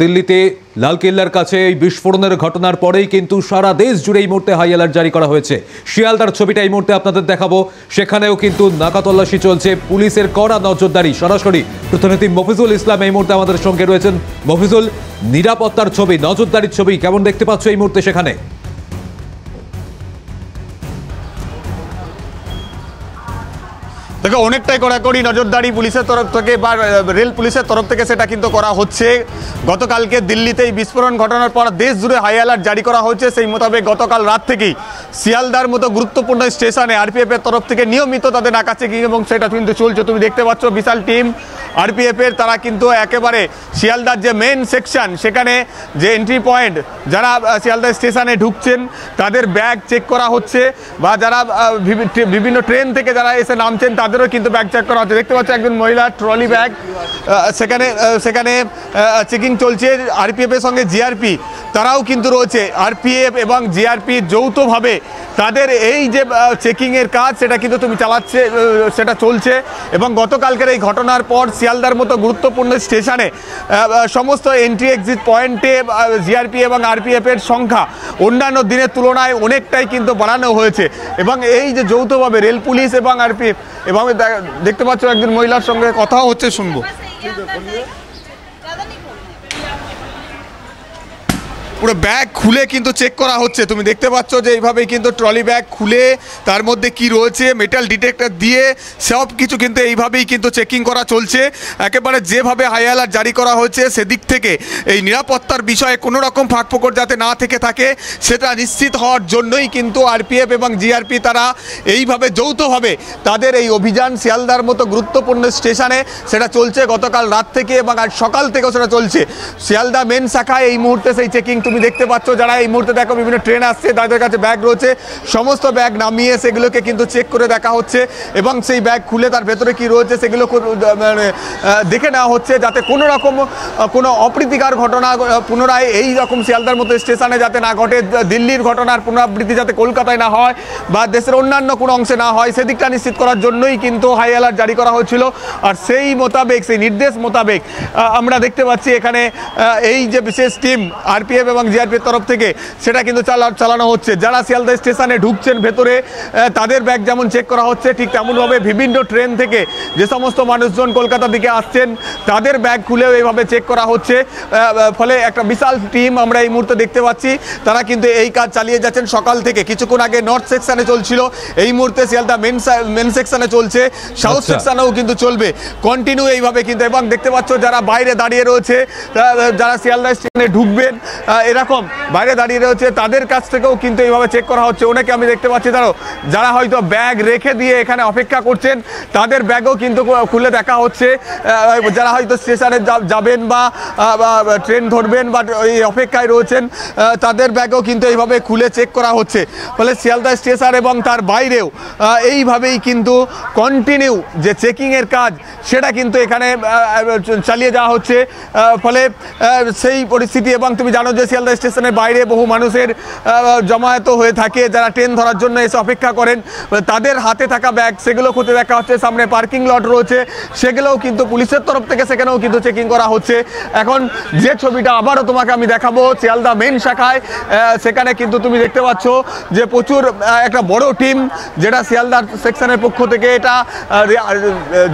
দিল্লিতে লালকেল্লার কাছে এই বিস্ফোরণের ঘটনার পরেই কিন্তু সারা দেশ জুড়ে এই মুহূর্তে হাই অ্যালার্ট জারি করা হয়েছে। শিয়ালদার ছবিটা এই মুহূর্তে আপনাদের দেখাবো, সেখানেও কিন্তু নাকা তল্লাশি চলছে, পুলিশের কড়া নজরদারি। সরাসরি প্রতিনিধি মফিজুল ইসলাম এই মুহূর্তে আমাদের সঙ্গে রয়েছেন। মফিজুল, নিরাপত্তার ছবি, নজরদারির ছবি কেমন দেখতে পাচ্ছ এই মুহূর্তে সেখানে? দেখো, অনেকটাই কড়াকড়ি নজরদারি পুলিশের তরফ থেকে বা রেল পুলিশের তরফ থেকে সেটা কিন্তু করা হচ্ছে। গতকালকে দিল্লিতে এই বিস্ফোরণ ঘটনার পর দেশ জুড়ে হাই অ্যালার্ট জারি করা হয়েছে। সেই মোতাবেক গতকাল রাত থেকেই শিয়ালদার মতো গুরুত্বপূর্ণ স্টেশনে আরপিএফের তরফ থেকে নিয়মিত তাদের নাকা চেকিং এবং সেটা কিন্তু চলছে। তুমি দেখতে পাচ্ছ বিশাল টিম আরপিএফের, তারা কিন্তু একেবারে শিয়ালদার যে মেন সেকশন, সেখানে যে এন্ট্রি পয়েন্ট, যারা শিয়ালদা স্টেশনে ঢুকছেন তাদের ব্যাগ চেক করা হচ্ছে, বা যারা বিভিন্ন ট্রেন থেকে যারা এসে নামছেন তাদেরও কিন্তু ব্যাগ চেক করা হচ্ছে। দেখতে পাচ্ছ একজন মহিলা ট্রলি ব্যাগ, সেখানে চেকিং চলছে। আরপিএফের সঙ্গে জিআরপি তারাও কিন্তু রয়েছে। আরপিএফ এবং জিআরপি যৌথভাবে তাদের এই যে চেকিংয়ের কাজ সেটা কিন্তু সেটা চলছে। এবং গতকালকের এই ঘটনার পর শিয়ালদার মতো গুরুত্বপূর্ণ স্টেশনে সমস্ত এন্ট্রি এক্সিট পয়েন্টে জিআরপি এবং আরপিএফের সংখ্যা অন্যান্য দিনের তুলনায় অনেকটাই কিন্তু বাড়ানো হয়েছে। এবং এই যে যৌথভাবে রেল পুলিশ এবং আরপিএফ, এবং দেখতে পাচ্ছ একজন মহিলার সঙ্গে কথাও হচ্ছে, শুনবো। পুরো ব্যাগ খুলে কিন্তু চেক করা হচ্ছে। তুমি দেখতে পাচ্ছ যে এইভাবেই কিন্তু ট্রলি ব্যাগ খুলে তার মধ্যে কি রয়েছে মেটাল ডিটেক্টর দিয়ে সব কিছু কিন্তু এইভাবেই কিন্তু চেকিং করা চলছে। একেবারে যেভাবে হাই অ্যালার্ট জারি করা হয়েছে সেদিক থেকে এই নিরাপত্তার বিষয়ে কোনো রকম ফাঁকফোকর যাতে না থেকে থাকে সেটা নিশ্চিত হওয়ার জন্যই কিন্তু আরপিএফ এবং জিআরপি তারা এইভাবে যৌথভাবে তাদের এই অভিযান শিয়ালদার মতো গুরুত্বপূর্ণ স্টেশনে সেটা চলছে গতকাল রাত থেকে, এবং আজ সকাল থেকেও সেটা চলছে। শিয়ালদা মেন শাখায় এই মুহূর্তে সেই চেকিং তুমি দেখতে পাচ্ছ। যারা এই মুহূর্তে দেখো বিভিন্ন ট্রেন আসছে, তাদের কাছে ব্যাগ রয়েছে, সমস্ত ব্যাগ নামিয়ে সেগুলোকে কিন্তু চেক করে দেখা হচ্ছে, এবং সেই ব্যাগ খুলে তার ভেতরে কি রয়েছে সেগুলো দেখে নেওয়া হচ্ছে, যাতে কোনো অপ্রীতিকর ঘটনা পুনরায় এই রকম শিয়ালদার মতো স্টেশনে যাতে না ঘটে, দিল্লির ঘটনার পুনরাবৃত্তি যাতে কলকাতায় না হয় বা দেশের অন্যান্য কোনো অংশে না হয়, সেদিকটা নিশ্চিত করার জন্যই কিন্তু হাই অ্যালার্ট জারি করা হয়েছিল। আর সেই মোতাবেক, সেই নির্দেশ মোতাবেক আমরা দেখতে পাচ্ছি এখানে এই যে বিশেষ টিম আরপিএফ এবং জিআরপির তরফ থেকে সেটা কিন্তু চালানো হচ্ছে। যারা শিয়ালদা স্টেশনে ঢুকছেন ভেতরে তাদের ব্যাগ যেমন চেক করা হচ্ছে, ঠিক তেমনভাবে বিভিন্ন ট্রেন থেকে যে সমস্ত মানুষজন কলকাতার দিকে আসছেন তাদের ব্যাগ খুলেও এইভাবে চেক করা হচ্ছে। ফলে একটা বিশাল টিম আমরা এই মুহূর্তে দেখতে পাচ্ছি, তারা কিন্তু এই কাজ চালিয়ে যাচ্ছেন সকাল থেকে। কিছুক্ষণ আগে নর্থ সেকশনে চলছিল, এই মুহূর্তে শিয়ালদা মেন সেকশনে চলছে, সাউথ সেকশনেও কিন্তু চলবে কন্টিনিউ এইভাবে কিন্তু। এবং দেখতে পাচ্ছ যারা বাইরে দাঁড়িয়ে রয়েছে, যারা শিয়ালদা স্টেশনে ঢুকবেন এরকম বাইরে দাঁড়িয়ে রয়েছে, তাদের কাছ থেকেও কিন্তু এইভাবে চেক করা হচ্ছে। অনেকে আমি দেখতে পাচ্ছি যারা হয়তো ব্যাগ রেখে দিয়ে এখানে অপেক্ষা করছেন তাদের ব্যাগও কিন্তু খুলে দেখা হচ্ছে। যারা হয়তো স্টেশনে যাবেন বা ট্রেন ধরবেন বা এই অপেক্ষায় রয়েছেন তাদের ব্যাগও কিন্তু এইভাবে খুলে চেক করা হচ্ছে। ফলে শিয়ালদা স্টেশন এবং তার বাইরেও এইভাবেই কিন্তু কন্টিনিউ যে চেকিংয়ের কাজ সেটা কিন্তু এখানে চালিয়ে যাওয়া হচ্ছে। ফলে সেই পরিস্থিতি, এবং তুমি জানো যে শিয়ালদা স্টেশনের বাইরে বহু মানুষের জমায়েত হয়ে থাকে, যারা ট্রেন ধরার জন্য এসে অপেক্ষা করেন, তাদের হাতে থাকা ব্যাগ সেগুলো খুঁজে দেখা হচ্ছে। সামনে পার্কিং লট রয়েছে, সেগুলোও কিন্তু পুলিশের তরফ থেকে সেখানেও কিন্তু চেকিং করা হচ্ছে। এখন যে ছবিটা আবারও তোমাকে আমি দেখাবো শিয়ালদা মেন শাখায়, সেখানে কিন্তু তুমি দেখতে পাচ্ছ যে প্রচুর একটা বড় টিম, যেটা শিয়ালদার সেকশনের পক্ষ থেকে এটা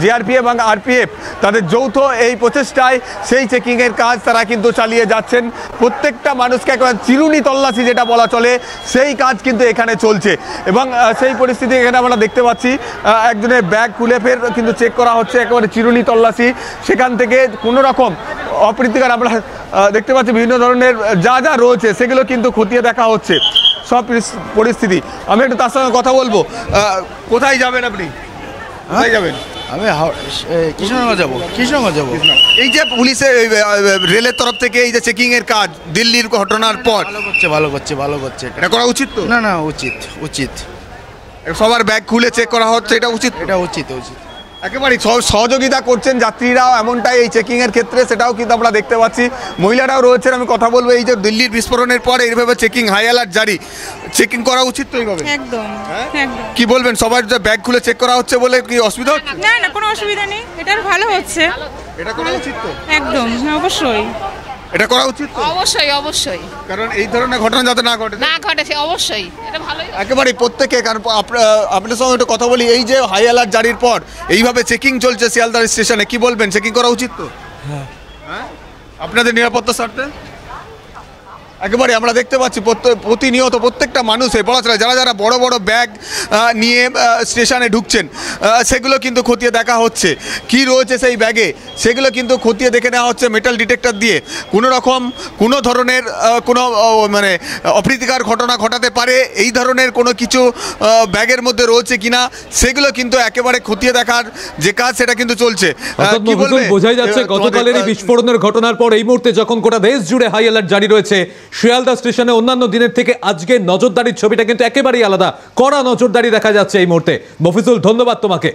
জিআরপি এবং আরপিএফ তাদের যৌথ এই প্রচেষ্টায় সেই চেকিংয়ের কাজ তারা কিন্তু চালিয়ে যাচ্ছেন। প্রত্যেকটা মানুষকে একেবারে চিরুনি তল্লাশি যেটা বলা চলে, সেই কাজ কিন্তু এখানে চলছে। এবং সেই পরিস্থিতি এখানে আমরা দেখতে পাচ্ছি, একজনের ব্যাগ খুলে ফের কিন্তু চেক করা হচ্ছে, একেবারে চিরুনি তল্লাশি। সেখান থেকে কোনো রকম অপ্রীতিকর আমরা দেখতে পাচ্ছি বিভিন্ন ধরনের যা রয়েছে সেগুলো কিন্তু খতিয়ে দেখা হচ্ছে সব পরিস্থিতি। আমি একটু তার সঙ্গে কথা বলবো। কোথায় যাবেন আপনি? কোথায় যাবেন? আমি কৃষ্ণনগর যাবো। এই যে পুলিশের রেলের তরফ থেকে এই যে চেকিং এর কাজ দিল্লির ঘটনার পর ভালো করছে এটা করা উচিত তো? না, উচিত সবার ব্যাগ খুলে চেক করা হচ্ছে, এটা উচিত। একেবারে সহযোগিতা করছেন যাত্রীরাও, এমনটাই এই চেকিং এর ক্ষেত্রে সেটাও কিন্তু আমরা দেখতে পাচ্ছি। মহিলারাও রয়েছেন, আমি কথা বলবো। এই যে দিল্লির বিস্ফোরণের পর এইভাবে চেকিং হাই অ্যালার্ট জারি, চেকিং করা উচিত তো এইভাবে? একদম। কি বলবেন, সবার যে ব্যাগ খুলে চেক করা হচ্ছে বলে কি অসুবিধা হচ্ছে? না, কোনো অসুবিধা নেই, এটা ভালো হচ্ছে। এটা করা উচিত তো? একদম, অবশ্যই। এটা করা উচিত তো? অবশ্যই অবশ্যই কারণ এই ধরনের ঘটনা যাতে না ঘটে। না ঘটেছে অবশ্যই এটা ভালোই। একেবারে প্রত্যেকে, কারণ আপনার সঙ্গে একটু কথা বলি, এই যে হাই অ্যালার্ট জারির পর এইভাবে চেকিং চলছে শিয়ালদা স্টেশনে, কি বলবেন? চেকিং করা উচিত তো? হ্যাঁ, আপনাদের নিরাপত্তার স্বার্থে একেবারে আমরা দেখতে পাচ্ছি প্রতিনিয়ত প্রত্যেকটা মানুষে বলা যারা যারা বড় বড় ব্যাগ নিয়ে স্টেশনে ঢুকছেন, সেগুলো কিন্তু খতিয়ে দেখা হচ্ছে কি রয়েছে সেই ব্যাগে, সেগুলো কিন্তু খতিয়ে দেখে নেওয়া হচ্ছে মেটাল ডিটেক্টর দিয়ে। কোনো ধরনের কোনো মানে অপ্রীতিকর ঘটনা ঘটাতে পারে এই ধরনের কোনো কিছু ব্যাগের মধ্যে রয়েছে কিনা, সেগুলো কিন্তু একেবারে খতিয়ে দেখার যে কাজ সেটা কিন্তু চলছে। কি বলবেন? বোঝাই যাচ্ছে গতকালের এই বিস্ফোরণের ঘটনার পর এই মুহূর্তে যখন গোটা দেশ জুড়ে হাই অ্যালার্ট জারি রয়েছে, শিয়ালদা স্টেশনে অন্যান্য দিনের থেকে আজকে নজরদারির ছবিটা কিন্তু একেবারেই আলাদা, কড়া নজরদারি দেখা যাচ্ছে এই মুহূর্তে। মফিজুল, ধন্যবাদ তোমাকে।